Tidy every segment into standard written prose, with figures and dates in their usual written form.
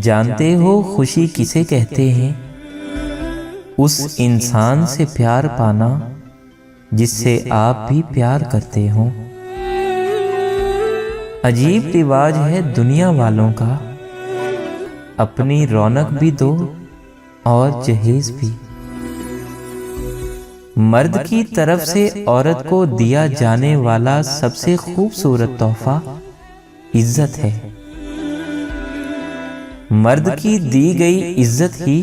जानते हो खुशी किसे कहते हैं? उस इंसान से प्यार पाना जिससे आप भी प्यार करते हो। अजीब रिवाज है दुनिया वालों का, अपनी रौनक भी दो और जहेज भी। मर्द की तरफ से औरत को दिया जाने वाला सबसे खूबसूरत तोहफा इज्जत है। मर्द की दी गई इज्जत ही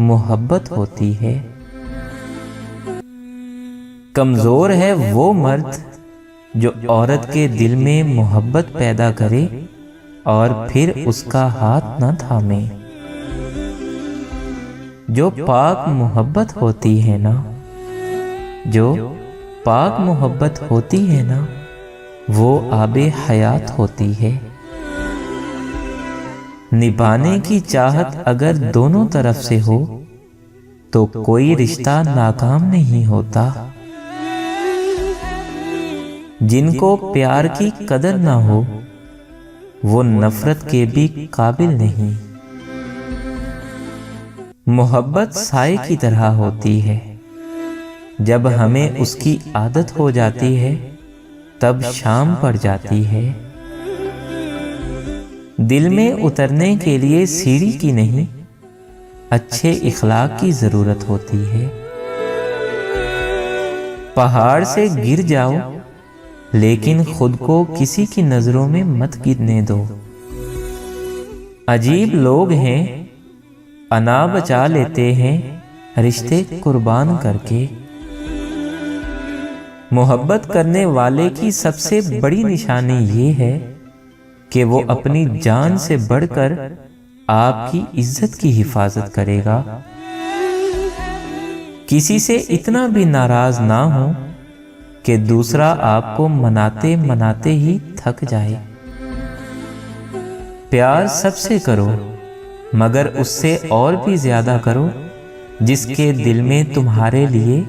मोहब्बत होती है। कमजोर है वो मर्द जो औरत के दिल में मोहब्बत पैदा करे और फिर उसका हाथ न थामे। जो पाक मोहब्बत होती है ना, जो पाक मोहब्बत होती है ना, वो आबे हयात होती है। निभाने की चाहत अगर दोनों तरफ से हो तो कोई रिश्ता नाकाम नहीं होता। जिनको प्यार की कदर ना हो वो नफरत के भी काबिल नहीं। मोहब्बत साए की तरह होती है, जब हमें उसकी आदत हो जाती है तब शाम पड़ जाती है। दिल में उतरने के लिए सीढ़ी की नहीं, अच्छे इखलाक की जरूरत होती है। पहाड़ से गिर जाओ लेकिन खुद को किसी की नजरों में मत गिरने दो। अजीब लोग हैं, अना बचा लेते हैं रिश्ते कुर्बान करके। मोहब्बत करने वाले की सबसे बड़ी निशानी ये है कि वो अपनी जान से बढ़कर आपकी इज्जत की हिफाजत करेगा। किसी से इतना भी नाराज ना हो कि दूसरा आपको मनाते मनाते ही थक जाए। प्यार सबसे करो, मगर उससे और भी ज्यादा करो जिसके दिल में तुम्हारे लिए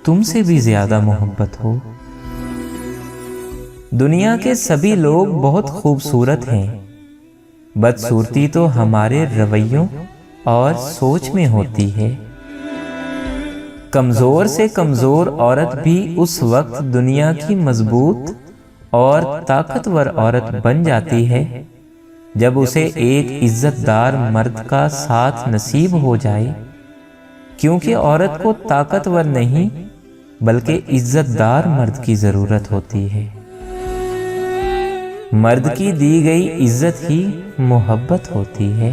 तुमसे भी ज्यादा मोहब्बत हो। दुनिया के सभी लोग बहुत खूबसूरत हैं, बदसूरती तो हमारे रवैयों और सोच में होती है। कमजोर से कमजोर औरत भी उस वक्त दुनिया की मजबूत और ताकतवर औरत बन जाती है जब उसे एक इज्जतदार मर्द का साथ नसीब हो जाए, क्योंकि औरत को ताकतवर नहीं बल्कि इज्जतदार मर्द की जरूरत होती है। मर्द की दी गई इज्जत ही मोहब्बत होती है।